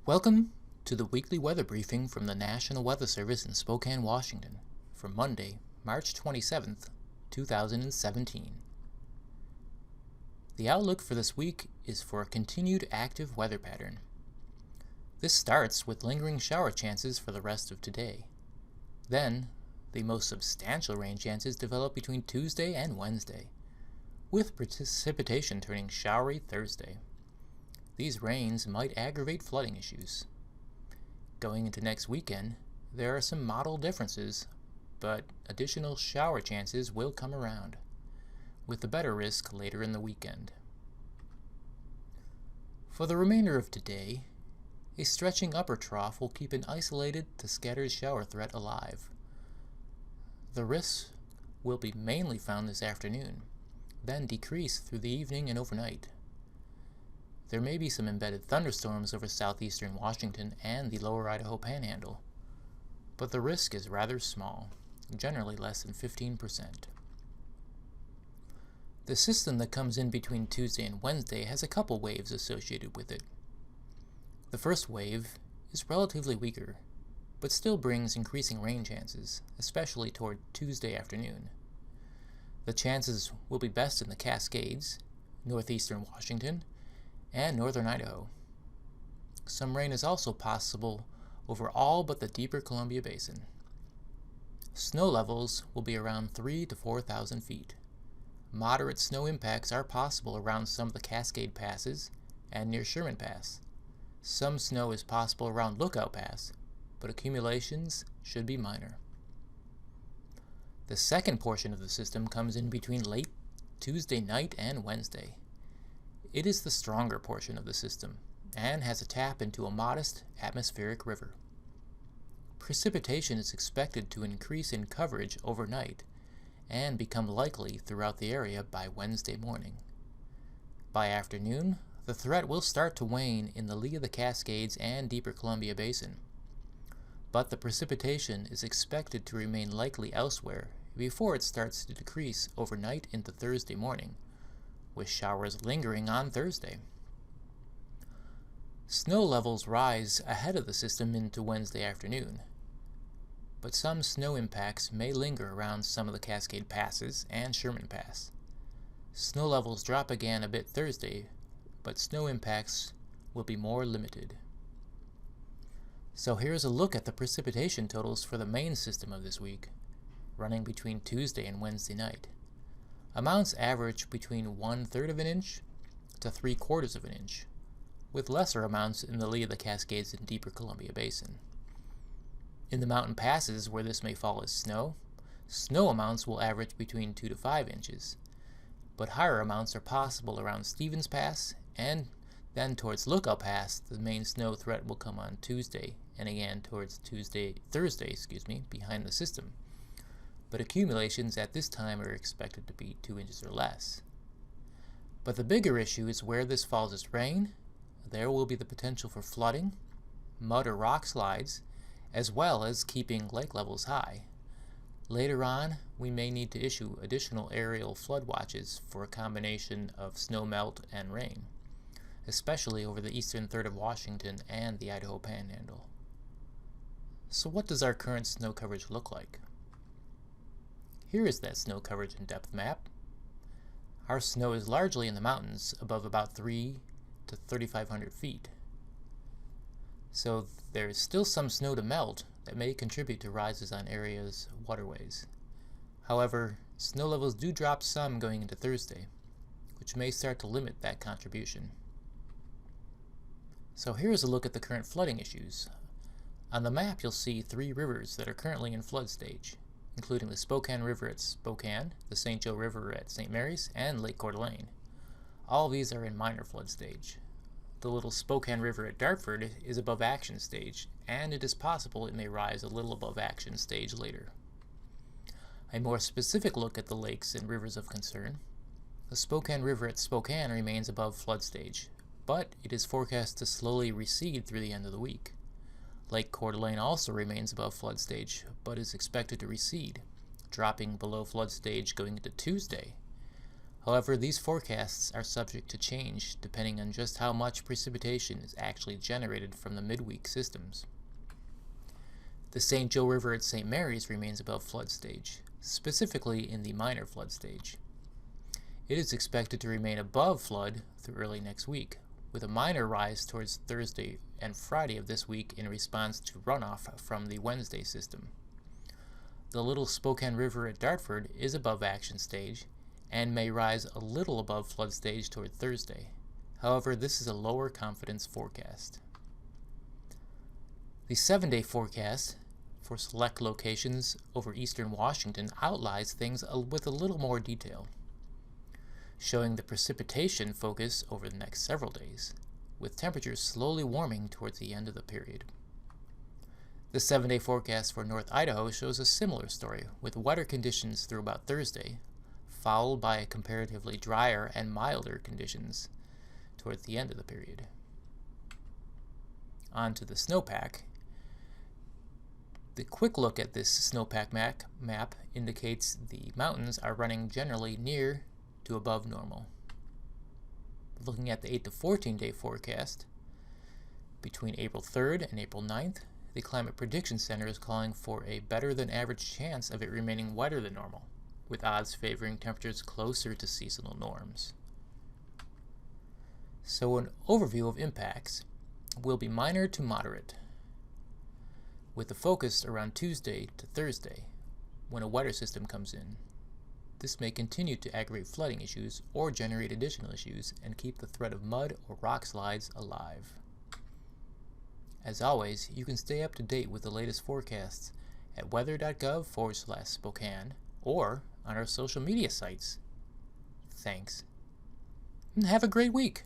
Welcome to the weekly weather briefing from the National Weather Service in Spokane, Washington, for Monday, March 27th, 2017. The outlook for this week is for a continued active weather pattern. This starts with lingering shower chances for the rest of today. Then, the most substantial rain chances develop between Tuesday and Wednesday, with precipitation turning showery Thursday. These rains might aggravate flooding issues. Going into next weekend, there are some model differences, but additional shower chances will come around, with the better risk later in the weekend. For the remainder of today, a stretching upper trough will keep an isolated to scattered shower threat alive. The risks will be mainly found this afternoon, then decrease through the evening and overnight. There may be some embedded thunderstorms over southeastern Washington and the lower Idaho Panhandle, but the risk is rather small, generally less than 15%. The system that comes in between Tuesday and Wednesday has a couple waves associated with it. The first wave is relatively weaker, but still brings increasing rain chances, especially toward Tuesday afternoon. The chances will be best in the Cascades, northeastern Washington, and northern Idaho. Some rain is also possible over all but the deeper Columbia Basin. Snow levels will be around 3,000 to 4,000 feet. Moderate snow impacts are possible around some of the Cascade Passes and near Sherman Pass. Some snow is possible around Lookout Pass, but accumulations should be minor. The second portion of the system comes in between late Tuesday night and Wednesday. It is the stronger portion of the system and has a tap into a modest atmospheric river. Precipitation is expected to increase in coverage overnight and become likely throughout the area by Wednesday morning. By afternoon, the threat will start to wane in the lee of the Cascades and deeper Columbia Basin, but the precipitation is expected to remain likely elsewhere before it starts to decrease overnight into Thursday morning, with showers lingering on Thursday. Snow levels rise ahead of the system into Wednesday afternoon, but some snow impacts may linger around some of the Cascade Passes and Sherman Pass. Snow levels drop again a bit Thursday, but snow impacts will be more limited. So here's a look at the precipitation totals for the main system of this week, running between Tuesday and Wednesday night. Amounts average between 1/3 of an inch to 3/4 of an inch, with lesser amounts in the lee of the Cascades and deeper Columbia Basin. In the mountain passes where this may fall as snow, snow amounts will average between 2 to 5 inches, but higher amounts are possible around Stevens Pass, and then towards Lookout Pass, the main snow threat will come on Tuesday, and again towards Thursday, behind the system. But accumulations at this time are expected to be 2 inches or less. But the bigger issue is where this falls as rain. There will be the potential for flooding, mud or rock slides, as well as keeping lake levels high. Later on, we may need to issue additional aerial flood watches for a combination of snow melt and rain, especially over the eastern third of Washington and the Idaho Panhandle. So what does our current snow coverage look like? Here is that snow coverage and depth map. Our snow is largely in the mountains above about 3,000 to 3,500 feet. So there is still some snow to melt that may contribute to rises on areas' waterways. However, snow levels do drop some going into Thursday, which may start to limit that contribution. So here is a look at the current flooding issues. On the map you'll see 3 rivers that are currently in flood stage, including the Spokane River at Spokane, the St. Joe River at St. Mary's, and Lake Coeur d'Alene. All these are in minor flood stage. The little Spokane River at Dartford is above action stage, and it is possible it may rise a little above action stage later. A more specific look at the lakes and rivers of concern. The Spokane River at Spokane remains above flood stage, but it is forecast to slowly recede through the end of the week. Lake Coeur d'Alene also remains above flood stage, but is expected to recede, dropping below flood stage going into Tuesday. However, these forecasts are subject to change depending on just how much precipitation is actually generated from the midweek systems. The St. Joe River at St. Mary's remains above flood stage, specifically in the minor flood stage. It is expected to remain above flood through early next week, with a minor rise towards Thursday and Friday of this week in response to runoff from the Wednesday system. The Little Spokane River at Dartford is above action stage and may rise a little above flood stage toward Thursday. However, this is a lower confidence forecast. The 7-day forecast for select locations over eastern Washington outlines things with a little more detail, showing the precipitation focus over the next several days, with temperatures slowly warming towards the end of the period. The 7-day forecast for North Idaho shows a similar story, with wetter conditions through about Thursday, followed by comparatively drier and milder conditions towards the end of the period. On to the snowpack. The quick look at this snowpack map indicates the mountains are running generally near to above normal. Looking at the 8 to 14 day forecast, between April 3rd and April 9th, the Climate Prediction Center is calling for a better than average chance of it remaining wetter than normal, with odds favoring temperatures closer to seasonal norms. So an overview of impacts will be minor to moderate, with the focus around Tuesday to Thursday, when a wetter system comes in. This may continue to aggravate flooding issues or generate additional issues and keep the threat of mud or rock slides alive. As always, you can stay up to date with the latest forecasts at weather.gov/Spokane or on our social media sites. Thanks, and have a great week.